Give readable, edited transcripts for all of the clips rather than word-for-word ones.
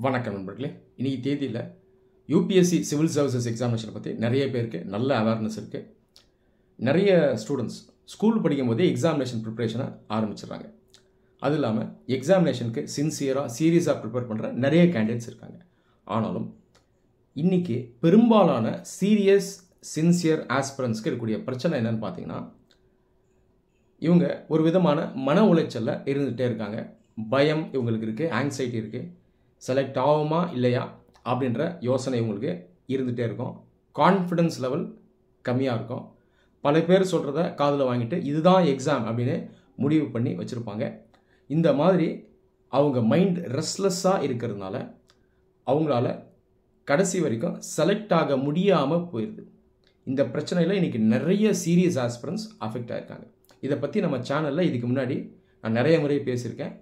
வணக்கம் நண்பர்களே. இன்னைக்கு தேதியில் யூபிஎஸ்சி சிவில் சர்வீசஸ் எக்ஸாமினேஷனை பற்றி நிறைய பேருக்கு நல்ல அவேர்னஸ் இருக்குது. நிறைய ஸ்டூடெண்ட்ஸ் ஸ்கூல் படிக்கும் போதே எக்ஸாமினேஷன் ப்ரிப்ரேஷனை ஆரம்பிச்சிடுறாங்க. அது இல்லாமல் எக்ஸாமினேஷனுக்கு சின்சியராக சீரியஸாக ப்ரிப்பேர் பண்ணுற நிறைய கேண்டிடேட்ஸ் இருக்காங்க. ஆனாலும் இன்றைக்கி பெரும்பாலான சீரியஸ் சின்சியர் ஆஸ்பிரன்ஸ்க்கு இருக்கக்கூடிய பிரச்சனை என்னென்னு பார்த்தீங்கன்னா, இவங்க ஒரு விதமான மன உளைச்சலில் இருந்துகிட்டே இருக்காங்க. பயம் இவங்களுக்கு இருக்குது, ஆங்ஸைட்டி இருக்குது. செலக்ட் ஆகுமா இல்லையா அப்படின்ற யோசனை இவங்களுக்கு இருந்துகிட்டே இருக்கும். கான்ஃபிடன்ஸ் லெவல் கம்மியாக இருக்கும். பல பேர் சொல்கிறத காதில் வாங்கிட்டு இதுதான் எக்ஸாம் அப்படின்னு முடிவு பண்ணி வச்சுருப்பாங்க. இந்த மாதிரி அவங்க மைண்ட் ரெஸ்ட்லெஸ்ஸாக இருக்கிறதுனால அவங்களால கடைசி வரைக்கும் செலக்ட் ஆக முடியாமல் போயிடுது. இந்த பிரச்சனையில் இன்றைக்கி நிறைய சீரியஸ் ஆஸ்பிரன்ஸ் அஃபெக்ட் ஆகிருக்காங்க. இதை பற்றி நம்ம சேனலில் இதுக்கு முன்னாடி நான் நிறைய முறை பேசியிருக்கேன்.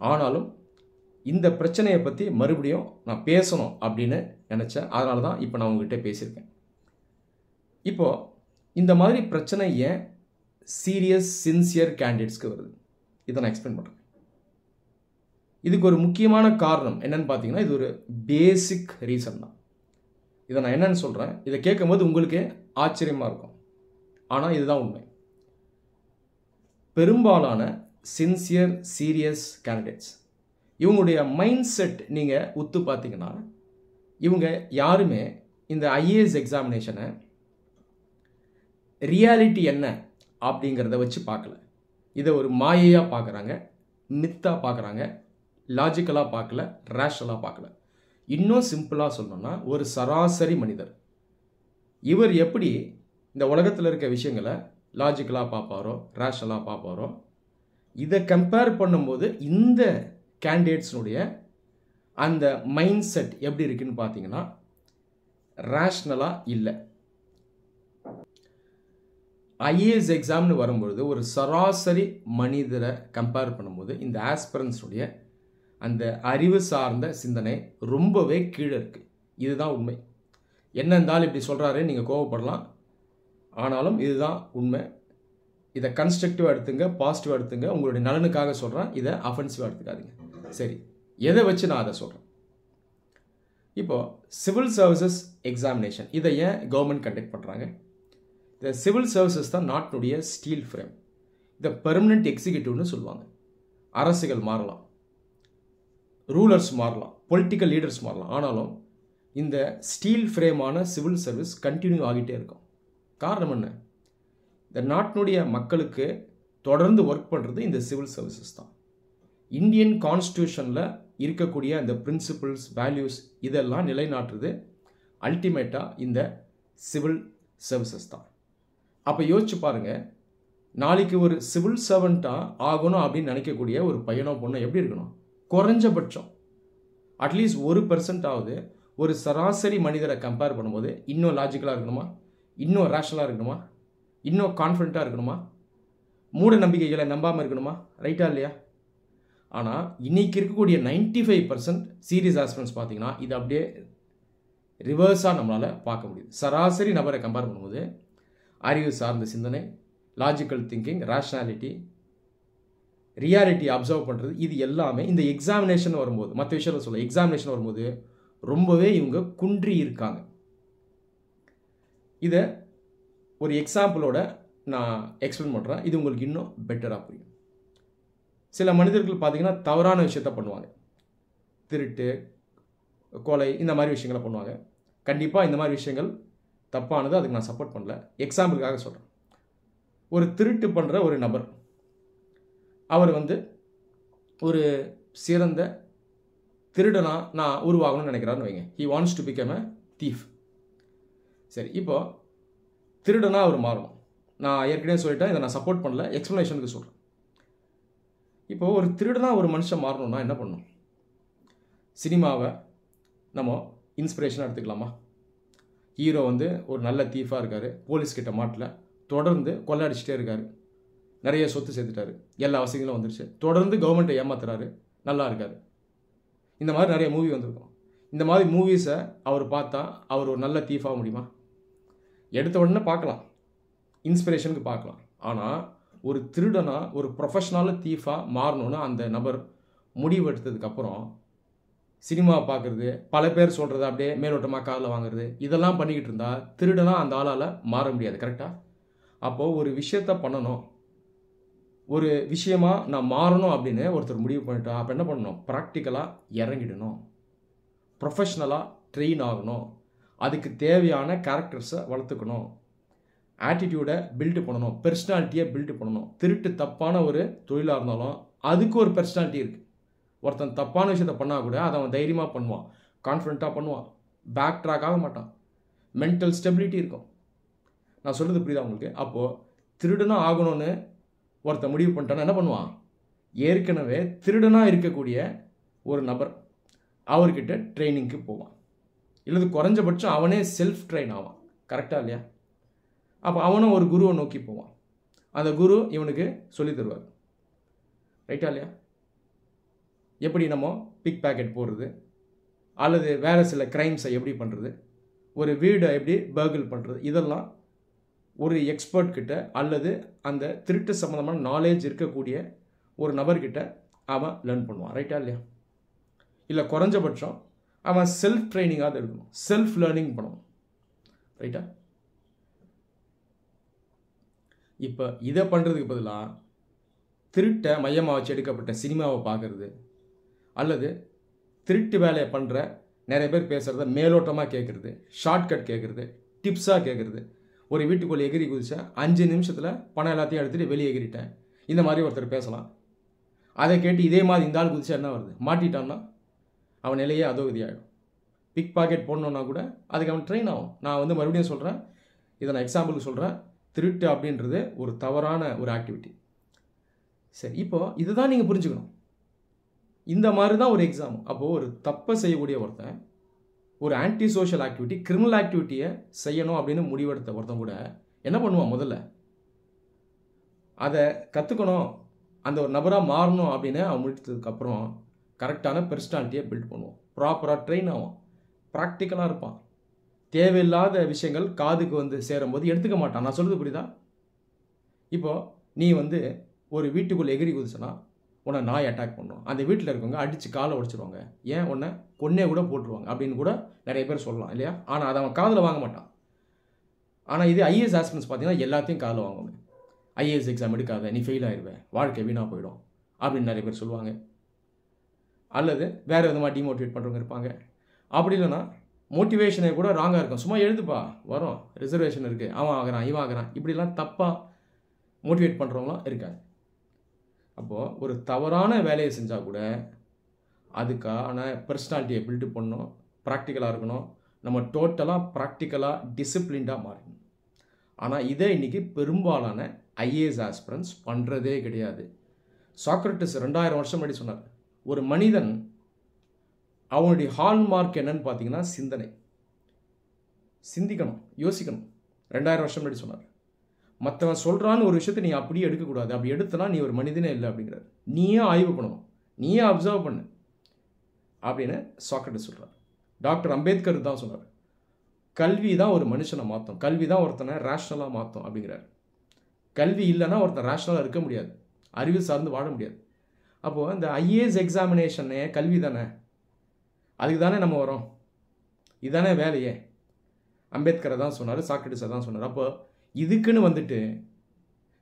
ஆனாலும் இந்த பிரச்சனையை பற்றி மறுபடியும் நான் பேசணும் அப்படின்னு நினச்சேன். அதனால தான் இப்போ நான் உங்ககிட்ட பேசியிருக்கேன். இப்போது இந்த மாதிரி பிரச்சனை ஏன் சீரியஸ் சின்சியர் கேண்டிடேட்ஸ்க்கு வருது, இதை நான் எக்ஸ்பிளைன் பண்ணுறேன். இதுக்கு ஒரு முக்கியமான காரணம் என்னன்னு பார்த்தீங்கன்னா, இது ஒரு பேசிக் ரீசன் தான். இதை நான் என்னன்னு சொல்கிறேன், இதை கேட்கும்போது உங்களுக்கு ஆச்சரியமாக இருக்கும். ஆனால் இதுதான் உண்மை. பெரும்பாலான சின்சியர் சீரியஸ் கேண்டிடேட்ஸ் இவங்களுடைய மைண்ட் செட் நீங்கள் உத்து பார்த்தீங்கன்னா, இவங்க யாருமே இந்த ஐஏஎஸ் எக்ஸாமினேஷனை ரியாலிட்டி என்ன அப்படிங்கிறத வச்சு பார்க்கல. இதை ஒரு மாயையாக பார்க்குறாங்க, மித்தாக பார்க்குறாங்க, லாஜிக்கலாக பார்க்கல, ரேஷனலாக பார்க்கல. இன்னும் சிம்பிளாக சொல்லணும்னா, ஒரு சராசரி மனிதர் இவர் எப்படி இந்த உலகத்தில் இருக்க விஷயங்களை லாஜிக்கலாக பார்ப்பாரோ ரேஷனலாக பார்ப்பாரோ, இதை கம்பேர் பண்ணும்போது இந்த கேண்டிடேட்ஸினுடைய அந்த மைண்ட் செட் எப்படி இருக்குன்னு பார்த்தீங்கன்னா, ரேஷ்னலாக இல்லை. ஐஏஎஸ் எக்ஸாம்னு வரும்பொழுது ஒரு சராசரி மனிதரை கம்பேர் பண்ணும்போது இந்த ஆஸ்பிரன்ஸுடைய அந்த அறிவு சார்ந்த சிந்தனை ரொம்பவே கீழே இருக்குது. இதுதான் உண்மை. என்ன இருந்தாலும் இப்படி சொல்கிறாரு, நீங்கள் கோவப்படலாம். ஆனாலும் இதுதான் உண்மை. இதை கன்ஸ்ட்ரக்டிவாக எடுத்துங்க, பாசிட்டிவாக எடுத்துங்க. உங்களுடைய நலனுக்காக சொல்கிறேன், இதை அஃபென்சிவாக எடுத்துக்காதீங்க. சரி, எதை வச்சு நான் அதை சொல்கிறேன்? இப்போது சிவில் சர்வீசஸ் எக்ஸாமினேஷன் இதை ஏன் கவர்மெண்ட் கண்டக்ட் பண்ணுறாங்க? இந்த சிவில் சர்வீசஸ் தான் நாட்டினுடைய ஸ்டீல் ஃப்ரேம். இதை பெர்மனன்ட் எக்ஸிக்யூட்டிவ்னு சொல்லுவாங்க. அரசுகள் மாறலாம், ரூலர்ஸ் மாறலாம், பொலிட்டிக்கல் லீடர்ஸ் மாறலாம். ஆனாலும் இந்த ஸ்டீல் ஃப்ரேமான சிவில் சர்வீஸ் கண்டினியூ ஆகிட்டே இருக்கும். காரணம் என்ன? இந்த நாட்டினுடைய மக்களுக்கு தொடர்ந்து ஒர்க் பண்ணுறது இந்த சிவில் சர்வீசஸ் தான். இந்தியன் கான்ஸ்டியூஷனில் இருக்கக்கூடிய அந்த பிரின்சிபிள்ஸ், வேல்யூஸ் இதெல்லாம் நிலைநாட்டுறது அல்டிமேட்டாக இந்த சிவில் சர்வீசஸ் தான். அப்போ யோசிச்சு பாருங்கள், நாளைக்கு ஒரு சிவில் சர்வெண்ட்டாக ஆகணும் அப்படின்னு நினைக்கக்கூடிய ஒரு பையனோ பொண்ணோ எப்படி இருக்கணும்? குறைஞ்சபட்சம் அட்லீஸ்ட் 1% ஆகுது ஒரு சராசரி மனிதரை கம்பேர் பண்ணும்போது இன்னும் லாஜிக்கலாக இருக்கணுமா, இன்னும் ரேஷனலாக இருக்கணுமா, இன்னும் கான்ஃபிடண்ட்டாக இருக்கணுமா, மூட நம்பிக்கைகளை நம்பாமல் இருக்கணுமா? ரைட்டா இல்லையா? ஆனால் இன்றைக்கி இருக்கக்கூடிய 95% சீரியஸ் ஆஸ்பிரன்ஸ் பார்த்தீங்கன்னா இது அப்படியே ரிவர்ஸாக நம்மளால் பார்க்க முடியுது. சராசரி நபரை கம்பேர் பண்ணும்போது அறிவு சார்ந்த சிந்தனை, logical thinking, rationality, reality observe பண்ணுறது, இது எல்லாமே இந்த எக்ஸாமினேஷன் வரும்போது, மற்ற விஷயத்தில் சொல்ல எக்ஸாமினேஷன் வரும்போது ரொம்பவே இவங்க குன்றி இருக்காங்க. இதை ஒரு எக்ஸாம்பிளோட நான் எக்ஸ்பிளைன் பண்ணுறேன். இது உங்களுக்கு இன்னும் பெட்டராக புரியும். சில மனிதர்கள் பார்த்தீங்கன்னா தவறான விஷயத்த பண்ணுவாங்க. திருட்டு, கொலை, இந்த மாதிரி விஷயங்களை பண்ணுவாங்க. கண்டிப்பாக இந்த மாதிரி விஷயங்கள் தப்பானது, அதுக்கு நான் சப்போர்ட் பண்ணல. எக்ஸாம்பிளுக்காக சொல்கிறேன். ஒரு திருட்டு பண்ணுற ஒரு நபர், அவர் ஒரு சிறந்த திருடனா நான் உருவாகணும்னு நினைக்கிறாருன்னு வைங்க. He wants to become a thief. சரி, இப்போது திருடனா அவர் மாறணும். நான் ஏற்கனவே சொல்லிட்டேன், இதை நான் சப்போர்ட் பண்ணல, எக்ஸ்ப்ளனேஷனுக்கு சொல்கிறேன். இப்போது ஒரு திருடனாக ஒரு மனுஷன் மாறணும்னா என்ன பண்ணணும்? சினிமாவை நம்ம இன்ஸ்பிரேஷனாக எடுத்துக்கலாமா? ஹீரோ ஒரு நல்ல தீஃபாக இருக்கார், போலீஸ்கிட்ட மாட்டல, தொடர்ந்து கொள்ளடிச்சிட்டே இருக்கார், நிறைய சொத்து சேர்த்துட்டாரு, எல்லா வசதிகளும் வந்துருச்சு, தொடர்ந்து கவர்மெண்ட்டை ஏமாத்துறாரு, நல்லா இருக்கார். இந்த மாதிரி நிறைய மூவி வந்திருக்கும். இந்த மாதிரி மூவிஸை அவர் பார்த்தா அவர் ஒரு நல்ல தீஃபாக முடியுமா? எடுத்த உடனே பார்க்கலாம், இன்ஸ்பிரேஷனுக்கு பார்க்கலாம். ஆனால் ஒரு திருடனா ஒரு ப்ரொஃபஷனல் தீஃபாக மாறணும்னு அந்த நபர் முடிவெடுத்ததுக்கப்புறம் சினிமா பார்க்குறது, பல பேர் சொல்கிறத அப்படியே மேலோட்டமாக காதில் வாங்குறது, இதெல்லாம் பண்ணிக்கிட்டு இருந்தால் திருடனா அந்த ஆளால் மாற முடியாது. கரெக்டாக? அப்போது ஒரு விஷயத்த பண்ணணும், ஒரு விஷயமா நான் மாறணும் அப்படின்னு ஒருத்தர் முடிவு பண்ணிட்டா அப்போ என்ன பண்ணணும்? ப்ராக்டிக்கலாக இறங்கிடணும், ப்ரொஃபஷ்னலாக ட்ரெயின் ஆகணும், அதுக்கு தேவையான கேரக்டர்ஸை வளர்த்துக்கணும், ஆட்டிடியூடை பில்டு பண்ணணும், பெர்சனாலிட்டியை பில்டு பண்ணணும். திருட்டு தப்பான ஒரு தொழிலாக இருந்தாலும் அதுக்கு ஒரு பெர்சனாலிட்டி இருக்குது. ஒருத்தன் தப்பான விஷயத்தை பண்ணால் கூட அதை அவன் தைரியமாக பண்ணுவான், கான்ஃபிடென்ட்டாக பண்ணுவான், பேக் ட்ராக் ஆக மாட்டான், மென்டல் ஸ்டெபிலிட்டி இருக்கும். நான் சொல்கிறது புரியுதா உங்களுக்கு? அப்போது திருடனாக ஆகணும்னு ஒருத்தன் முடிவு பண்ணிட்டான்னா என்ன பண்ணுவான்? ஏற்கனவே திருடனாக இருக்கக்கூடிய ஒரு நபர் அவர்கிட்ட ட்ரைனிங்க்கு போவான், இல்லது குறைஞ்சபட்சம் அவனே செல்ஃப் ட்ரெயின் ஆவான். கரெக்டாக இல்லையா? அப்போ அவனும் ஒரு குருவை நோக்கி போவான், அந்த குரு இவனுக்கு சொல்லி தருவார். ரைட்டா இல்லையா? எப்படி நம்ம பிக் பேக்கெட் போடுறது, அல்லது வேறு சில க்ரைம்ஸை எப்படி பண்ணுறது, ஒரு வீடை எப்படி பர்கிள் பண்ணுறது, இதெல்லாம் ஒரு எக்ஸ்பர்ட் கிட்ட அல்லது அந்த திருட்டு சம்மந்தமான நாலேஜ் இருக்கக்கூடிய ஒரு நபர்கிட்ட அவன் லேர்ன் பண்ணுவான். ரைட்டா இல்லையா? இல்லை குறைஞ்சபட்சம் அவன் செல்ஃப் ட்ரைனிங்காக இருக்கணும், செல்ஃப் லேர்னிங் பண்ணணும். ரைட்டா? இப்போ இதை பண்ணுறதுக்கு பதிலாக திருட்டை மையமாக வச்சு எடுக்கப்பட்ட சினிமாவை பார்க்குறது, அல்லது திருட்டு வேலையை பண்ணுற நிறைய பேர் பேசுகிறத மேலோட்டமாக கேட்குறது, ஷார்ட்கட் கேட்குறது, டிப்ஸாக கேட்குறது. ஒரு வீட்டுக்குள்ளே எகிரி குதிச்சேன், 5 நிமிஷத்தில் பணம் எல்லாத்தையும் எடுத்துகிட்டு வெளியே எகிரிட்டேன், இந்த மாதிரி ஒருத்தர் பேசலாம். அதை கேட்டு இதே மாதிரி இந்த ஆள் குதிச்சா என்ன வருது? மாட்டிட்டான்னா அவன் நிலையே அதோகதியாகிடும். பிக் பாக்கெட் போடணுன்னா கூட அதுக்கு அவன் ட்ரெயின் ஆகும். நான் மறுபடியும் சொல்கிறேன், இதை நான் எக்ஸாம்பிளுக்கு சொல்கிறேன். திருட்டு அப்படின்றது ஒரு தவறான ஒரு ஆக்டிவிட்டி. சரி, இப்போது இதுதான் நீங்கள் புரிஞ்சுக்கணும். இந்த மாதிரி தான் ஒரு எக்ஸாம். அப்போது ஒரு தப்பை செய்யக்கூடிய ஒருத்தன் ஒரு ஆன்டி சோஷியல் ஆக்டிவிட்டி, கிரிமினல் ஆக்டிவிட்டியை செய்யணும் அப்படின்னு முடிவெடுத்த ஒருத்தன் கூட என்ன பண்ணுவான்? முதல்ல அதை கற்றுக்கணும், அந்த ஒரு நபராக மாறணும் அப்படின்னு அவன் முடித்ததுக்கப்புறம் கரெக்டான பெர்சனாலிட்டியை பில்ட் பண்ணுவான், ப்ராப்பராக ட்ரெயின் ஆவான், ப்ராக்டிக்கலாக இருப்பான். தேவையில்லாத விஷயங்கள் காதுக்கு சேரும்போது எடுத்துக்க மாட்டான். நான் சொல்கிறது புரியுதா? இப்போது நீ ஒரு வீட்டுக்குள்ளே எகிரி குதிச்சனா உன்னை நாய் அட்டாக் பண்ணுவோம், அந்த வீட்டில் இருக்கவங்க அடித்து காலை உடைச்சிருவாங்க, ஏன் உன்னை கொன்னே கூட போட்டுருவாங்க அப்படின்னு கூட நிறைய பேர் சொல்லலாம் இல்லையா? ஆனால் அதை அவன் காதில் வாங்க மாட்டான். ஆனால் இது ஐஏஎஸ் ஆஸ்பிரன்ஸ் பார்த்தீங்கன்னா எல்லாத்தையும் காதில் வாங்குவாங்க. ஐஏஎஸ் எக்ஸாம் எடுக்காத, நீ ஃபெயில் ஆயிடுவேன், வாழ்க்கை வீணாக போயிடும் அப்படின்னு நிறைய பேர் சொல்லுவாங்க. அல்லது வேறு விதமாக டிமோட்டிவேட் பண்ணுறவங்க இருப்பாங்க. அப்படி இல்லைன்னா மோட்டிவேஷனை கூட ராங்காக இருக்கும், சும்மா எழுதுப்பா வரும், ரிசர்வேஷன் இருக்குது, அவன் ஆகிறான் இவன் ஆகிறான், இப்படிலாம் தப்பாக மோட்டிவேட் பண்ணுறவங்களாம் இருக்காங்க. அப்போது ஒரு தவறான வேலையை செஞ்சால் கூட அதுக்கான பர்சனாலிட்டியை பில்டு பண்ணணும், ப்ராக்டிக்கலாக இருக்கணும், நம்ம டோட்டலாக ப்ராக்டிக்கலாக டிசிப்ளின்டாக மாறணும். ஆனால் இதை இன்றைக்கி பெரும்பாலான ஐஏஎஸ் ஆஸ்பிரன்ஸ் பண்ணுறதே கிடையாது. சாக்ரட்டிஸ் 2000 வருஷம் முன்னாடி சொன்னார், ஒரு மனிதன் அவனுடைய ஹால்மார்க் என்னன்னு பார்த்தீங்கன்னா சிந்தனை, சிந்திக்கணும், யோசிக்கணும். 2000 வருஷம் முன்னாடி சொன்னார். மற்றவன் சொல்கிறான்னு ஒரு விஷயத்தை நீ அப்படியே எடுக்கக்கூடாது, அப்படி எடுத்தனா நீ ஒரு மனிதனே இல்லை அப்படிங்கிறார். நீயே ஆய்வு பண்ணணும், நீயே அப்சர்வ் பண்ணு அப்படின்னு சாக்ரட்டிஸ் சொல்கிறார். டாக்டர் அம்பேத்கர் தான் சொன்னார், கல்வி தான் ஒரு மனுஷனை மாற்றும், கல்வி தான் ஒருத்தனை ரேஷ்னலாக மாற்றும் அப்படிங்கிறார். கல்வி இல்லைன்னா ஒருத்தன் ரேஷ்னலாக இருக்க முடியாது, அறிவு சார்ந்து வாழ முடியாது. அப்போது இந்த ஐஏஎஸ் எக்ஸாமினேஷனே கல்வி தானே, அதுக்கு தானே நம்ம வரோம், இதுதானே வேலையே. அம்பேத்கரை தான் சொன்னார், சாக்ரட்டிஸை தான் சொன்னார். அப்போ இதுக்குன்னு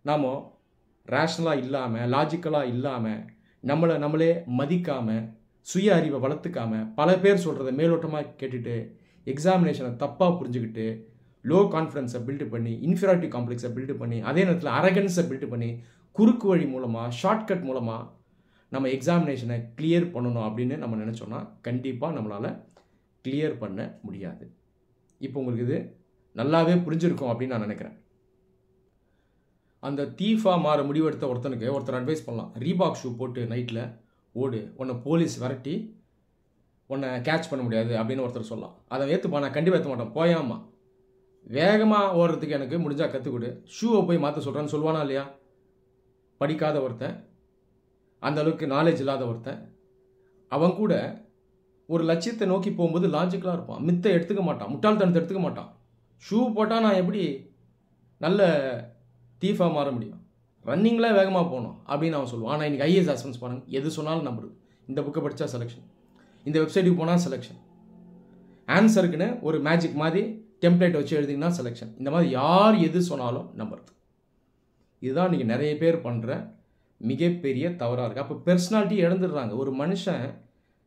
நாம் ரேஷ்னலாக இல்லாமல், லாஜிக்கலாக இல்லாமல், நம்மளே மதிக்காமல், சுய அறிவை வளர்த்துக்காமல், பல பேர் சொல்கிறத மேலோட்டமாக கேட்டுட்டு, எக்ஸாமினேஷனை தப்பாக புரிஞ்சுக்கிட்டு, லோ கான்ஃபிடன்ஸை பில்டு பண்ணி, இன்ஃபீரியாரிட்டி காம்ப்ளெக்ஸை பில்டு பண்ணி, அதே நேரத்தில் அரகன்ஸை பில்டு பண்ணி, குறுக்கு வழி மூலமாக, ஷார்ட்கட் மூலமாக நம்ம எக்ஸாமினேஷனை கிளியர் பண்ணணும் அப்படின்னு நம்ம நினச்சோன்னா கண்டிப்பாக நம்மளால் கிளியர் பண்ண முடியாது. இப்போ உங்களுக்கு இது நல்லாவே புரிஞ்சிருக்கும் அப்படின்னு நான் நினைக்கிறேன். அந்த தீஃபாக மாற முடிவெடுத்த ஒருத்தர் அட்வைஸ் பண்ணலாம், ரீபாக் ஷூ போட்டு நைட்டில் ஓடு, உன்னை போலீஸ் விரட்டி உன்னை கேட்ச் பண்ண முடியாது அப்படின்னு ஒருத்தர் சொல்லலாம். அதை ஏற்றுப்பா, நான் கண்டிப்பாக ஏற்ற மாட்டேன், போயாமா வேகமாக ஓடுறதுக்கு எனக்கு முடிஞ்சால் கற்றுக் கொடு, ஷூவை போய் மாற்ற சொல்கிறேன்னு சொல்லுவானா இல்லையா? படிக்காத ஒருத்தன், அந்த அளவுக்கு நாலேஜ் இல்லாத ஒருத்தன், அவன் கூட ஒரு லட்சியத்தை நோக்கி போகும்போது லாஜிக்கலாக இருப்பான், மித்தை எடுத்துக்க மாட்டான், முட்டாள்தனத்தை எடுத்துக்க மாட்டான். ஷூ போட்டால் நான் எப்படி நல்ல தீஃபாக மாற முடியும், ரன்னிங்கில் வேகமாக போகணும் அப்படின்னு அவன் சொல்லுவான். ஆனால் இன்றைக்கி ஐஏஎஸ் ஆஸ்பிரன்ஸ் பாருங்கள், எது சொன்னாலும் நம்புறது, இந்த புக்கை படித்தா செலெக்ஷன், இந்த வெப்சைட்டுக்கு போனால் செலெக்ஷன், ஆன்சருக்குன்னு ஒரு மேஜிக் மாதிரி டெம்ப்ளேட் வச்சு எழுதிங்கன்னா செலெக்ஷன். இந்த மாதிரி யார் எது சொன்னாலும் நம்புறது. இதுதான் நீங்கள் நிறைய பேர் பண்ணுற மிகப்பெரிய தவறாக இருக்குது. அப்போ பெர்சனாலிட்டி இழந்துடுறாங்க. ஒரு மனுஷன்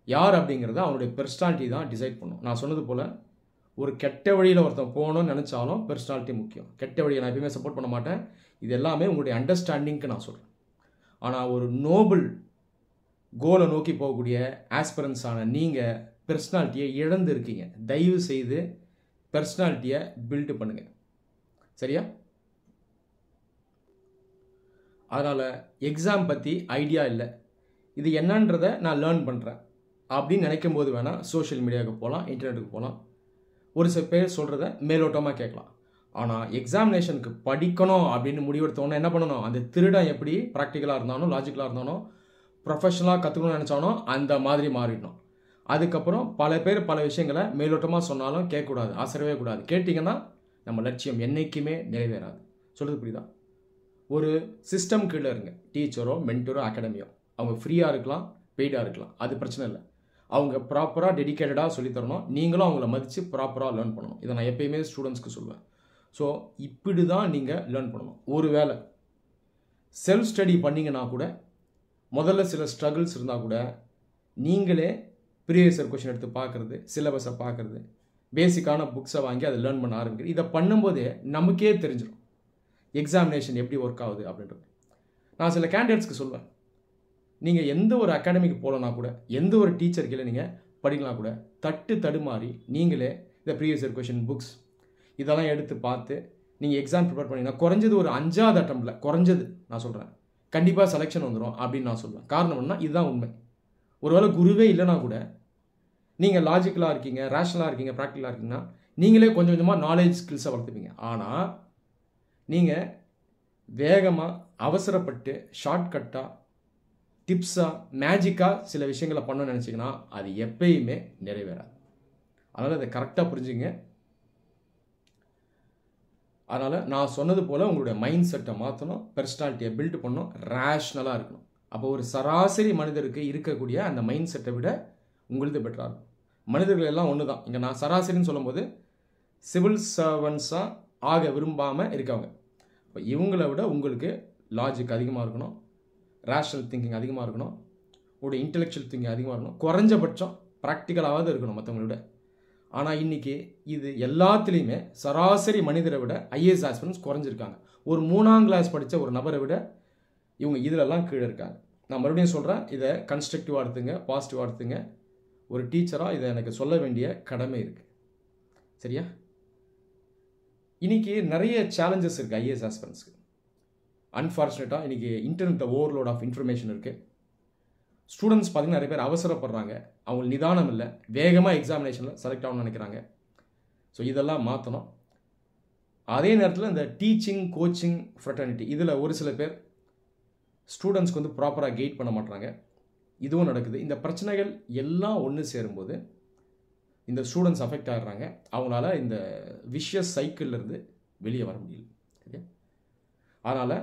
யார் அப்படிங்கிறத அவனுடைய பெர்சனாலிட்டி தான் டிசைட் பண்ணும். நான் சொன்னது போல் ஒரு கெட்ட வழியில் ஒருத்தன் போகணும்னு நினச்சாலும் பெர்சனாலிட்டி முக்கியம். கெட்ட வழியை நான் எப்பயுமே சப்போர்ட் பண்ண மாட்டேன். இது எல்லாமே உங்களுடைய அண்டர்ஸ்டாண்டிங்க்கு நான் சொல்கிறேன். ஆனால் ஒரு நோபல் கோலை நோக்கி போகக்கூடிய ஆஸ்பிரன்ஸான நீங்கள் பெர்சனாலிட்டியை இழந்து இருக்கீங்க. தயவு செய்து பெர்சனாலிட்டியை பில்டு பண்ணுங்கள். சரியா? அதனால் எக்ஸாம் பற்றி ஐடியா இல்லை, இது என்னன்றதை நான் லேர்ன் பண்ணுறேன் அப்படின்னு நினைக்கும் போது வேணால் சோஷியல் மீடியாவுக்கு போகலாம், இன்டர்நெட்டுக்கு போகலாம். ஒரு சில பேர் சொல்கிறத மேலோட்டமாக கேட்கலாம். ஆனால் எக்ஸாமினேஷனுக்கு படிக்கணும் அப்படின்னு முடிவெடுத்தோன்னா என்ன பண்ணணும்? அந்த திருடன் எப்படி ப்ராக்டிக்கலாக இருந்தானோ, லாஜிக்கலாக இருந்தானோ, ப்ரொஃபஷனலாக கற்றுக்கணும்னு நினச்சானோ அந்த மாதிரி மாறிடணும். அதுக்கப்புறம் பல பேர் பல விஷயங்களை மேலோட்டமாக சொன்னாலும் கேட்கக்கூடாது, ஆசரவே கூடாது. கேட்டிங்கன்னா நம்ம லட்சியம் என்றைக்குமே நிறைவேறாது. சொல்கிறது புரியுதா? ஒரு சிஸ்டம் கீழே இருங்க, டீச்சரோ மென்டரோ அகாடமியோ. அவங்க ஃப்ரீயாக இருக்கலாம், பெய்டாக இருக்கலாம், அது பிரச்சனை இல்லை. அவங்க ப்ராப்பராக டெடிக்கேட்டடாக சொல்லித்தரணும். நீங்களும் அவங்கள மதித்து ப்ராப்பராக லேர்ன் பண்ணணும். இதை நான் எப்பயுமே ஸ்டூடெண்ட்ஸ்க்கு சொல்லுவேன். ஸோ இப்படி தான் நீங்கள் லேர்ன் பண்ணணும். ஒரு வேளை செல்ஃப் ஸ்டடி பண்ணிங்கன்னா கூட முதல்ல சில ஸ்ட்ரகிள்ஸ் இருந்தால் கூட நீங்களே ப்ரீவியஸ் இயர் கொஷின் எடுத்து பார்க்குறது, சிலபஸை பார்க்குறது, பேசிக்கான புக்ஸை வாங்கி அதை லேர்ன் பண்ண ஆரம்பிக்கிறது. இதை பண்ணும்போதே நமக்கே தெரிஞ்சிடும் எக்ஸாமினேஷன் எப்படி ஒர்க் ஆகுது அப்படின்றது. நான் சில கேண்டிடேட்ஸ்க்கு சொல்வேன், நீங்கள் எந்த ஒரு அகாடமிக்கு போகலன்னா கூட, எந்த ஒரு டீச்சர் கீழே நீங்கள் படிக்கலாம் கூட, தடுமாறி நீங்களே இந்த ப்ரீவியஸ் இயர் கொஷின் புக்ஸ் இதெல்லாம் எடுத்து பார்த்து நீங்கள் எக்ஸாம் ப்ரிப்பேர் பண்ணிங்கன்னா குறைஞ்சது ஒரு 5வது அட்டம்ப்டில் குறைஞ்சது நான் சொல்கிறேன் கண்டிப்பாக செலெக்ஷன் வந்துடும் அப்படின்னு நான் சொல்லுவேன். காரணம் என்ன? இதுதான் உண்மை. ஒருவேளை குருவே இல்லைனா கூட நீங்கள் லாஜிக்கலாக இருக்கீங்க, ரேஷனலாக இருக்கீங்க, ப்ராக்டிக்கலாக இருக்கீங்கன்னா நீங்களே கொஞ்சம் கொஞ்சமாக நாலேஜ் ஸ்கில்ஸை வளர்த்துப்பீங்க. ஆனால் நீங்கள் வேகமாக அவசரப்பட்டு ஷார்ட்கட்டாக டிப்ஸாக மேஜிக்காக சில விஷயங்களை பண்ணணும்னு நினச்சிங்கன்னா அது எப்பயுமே நிறைவேறாது. அதனால் அதை கரெக்டாக புரிஞ்சுங்க. அதனால் நான் சொன்னது போல் உங்களுடைய மைண்ட் செட்டை மாற்றணும், பெர்சனாலிட்டியை பில்டு பண்ணணும், ரேஷ்னலாக இருக்கணும். அப்போ ஒரு சராசரி மனிதருக்கு இருக்கக்கூடிய அந்த மைண்ட் செட்டை விட உங்களது பெட்டராக இருக்கும். மனிதர்கள் எல்லாம் ஒன்று தான். இங்கே நான் சராசரின்னு சொல்லும்போது சிவில் சர்வன்ஸாக ஆக விரும்பாமல் இருக்கவங்க. இப்போ இவங்களை விட உங்களுக்கு லாஜிக் அதிகமாக இருக்கணும், ரேஷ்னல் திங்கிங் அதிகமாக இருக்கணும், உங்களுடைய இன்டெலெக்சுவல் திங்கிங் அதிகமாக இருக்கணும், குறைஞ்சபட்சம் ப்ராக்டிக்கலாவது இருக்கணும் மற்றவங்கள விட. ஆனால் இன்றைக்கி இது எல்லாத்துலேயுமே சராசரி மனிதரை விட ஐஏஎஸ் ஆஸ்பிரன்ட்ஸ் குறைஞ்சிருக்காங்க. ஒரு 3ஆம் கிளாஸ் படித்த ஒரு நபரை விட இவங்க இதிலெல்லாம் கீழே இருக்காங்க. நான் மறுபடியும் சொல்கிறேன், இதை கன்ஸ்ட்ரக்டிவாக எடுத்துங்க, பாசிட்டிவாக எடுத்துங்க. ஒரு டீச்சராக இதை எனக்கு சொல்ல வேண்டிய கடமை இருக்குது. சரியா? இன்றைக்கி நிறைய சேலஞ்சஸ் இருக்குது ஐஏஎஸ் ஆஸ்பிரன்ட்ஸ்க்கு. அன்ஃபார்ச்சுனேட்டாக இன்றைக்கி இன்டர்நெட்டில் ஓவர்லோட் ஆஃப் இன்ஃபர்மேஷன் இருக்குது. ஸ்டூடெண்ட்ஸ் பார்த்திங்கன்னா நிறைய பேர் அவசரப்படுறாங்க, அவங்க நிதானம் இல்லை, வேகமாக எக்ஸாமினேஷனில் செலக்ட் ஆகணும்னு நினைக்கிறாங்க. ஸோ இதெல்லாம் மாற்றணும். அதே நேரத்தில் இந்த டீச்சிங் கோச்சிங் ஃப்ரெட்டர்னிட்டி இதில் ஒரு சில பேர் ஸ்டூடெண்ட்ஸ்க்கு வந்து ப்ராப்பராக கைட் பண்ண மாட்டாங்க. இதுவும் நடக்குது. இந்த பிரச்சனைகள் எல்லாம் ஒன்று சேரும்போது இந்த ஸ்டூடெண்ட்ஸ் அஃபெக்ட் ஆகிடுறாங்க. அவங்களால இந்த விஷியஸ் சைக்கிள்லேருந்து வெளியே வர முடியல. ஓகே, அதனால்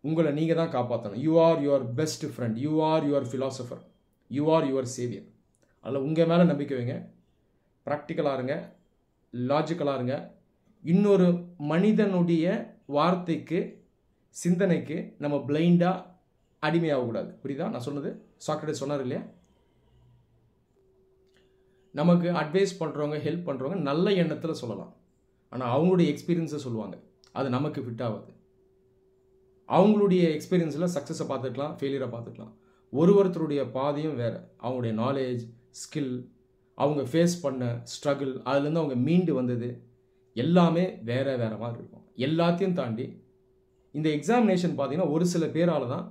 உங்களை நீங்கள் தான் காப்பாற்றணும். You are your best friend, you are your philosopher, you are your Xavier. அதில் உங்கள் மேலே நம்பிக்கை வைங்க, ப்ராக்டிக்கலாக இருங்க, லாஜிக்கலாக இருங்க. இன்னொரு மனிதனுடைய வார்த்தைக்கு சிந்தனைக்கு நம்ம பிளைண்டாக அடிமையாகக்கூடாது. புரியுதா நான் சொன்னது? சாக்ரட்டிஸ் சொன்னார் இல்லையா, நமக்கு அட்வைஸ் பண்ணுறவங்க, ஹெல்ப் பண்ணுறவங்க நல்ல எண்ணத்தில் சொல்லலாம், ஆனால் அவங்களுடைய எக்ஸ்பீரியன்ஸை சொல்லுவாங்க, அது நமக்கு ஃபிட் ஆகாது. அவங்களுடைய எக்ஸ்பீரியன்ஸில் சக்ஸஸை பார்த்துக்கலாம், ஃபெயிலியரை பார்த்துக்கலாம். ஒருத்தருடைய பாதையும் வேறு, அவங்களுடைய நாலேஜ், ஸ்கில், அவங்க ஃபேஸ் பண்ண ஸ்ட்ரகிள், அதுலேருந்து அவங்க மீண்டு வந்தது எல்லாமே வேறு வேறு மாதிரி இருக்கும். எல்லாத்தையும் தாண்டி இந்த எக்ஸாமினேஷன் பார்த்தீங்கன்னா ஒரு சில பேரால் தான்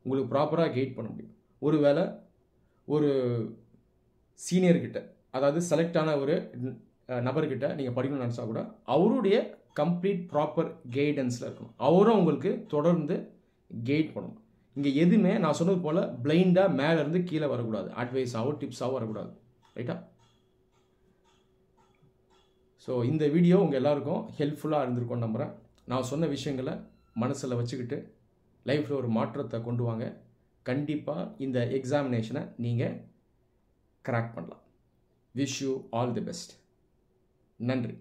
உங்களுக்கு ப்ராப்பராக கைட் பண்ண முடியும். ஒருவேளை ஒரு சீனியர்கிட்ட, அதாவது செலக்டான ஒரு நபர்கிட்ட நீங்கள் படிக்கணும்னு நினச்சா கூட அவருடைய கம்ப்ளீட் ப்ராப்பர் கைடன்ஸில் இருக்கணும். அவரும் உங்களுக்கு தொடர்ந்து கைட் பண்ணணும். இங்கே எதுவுமே நான் சொன்னது போல் பிளைண்டாக மேலேருந்து கீழே வரக்கூடாது, அட்வைஸாகவோ டிப்ஸாகவோ வரக்கூடாது. ரைட்டா? ஸோ இந்த வீடியோ உங்கள் எல்லாருக்கும் ஹெல்ப்ஃபுல்லாக இருந்திருக்கும்னு நம்புகிறேன். நான் சொன்ன விஷயங்களை மனசில் வச்சுக்கிட்டு லைஃப்பில் ஒரு மாற்றத்தை கொண்டு வாங்க. கண்டிப்பாக இந்த எக்ஸாமினேஷனை நீங்கள் கிராக் பண்ணலாம். Wish you all the best. நன்றி.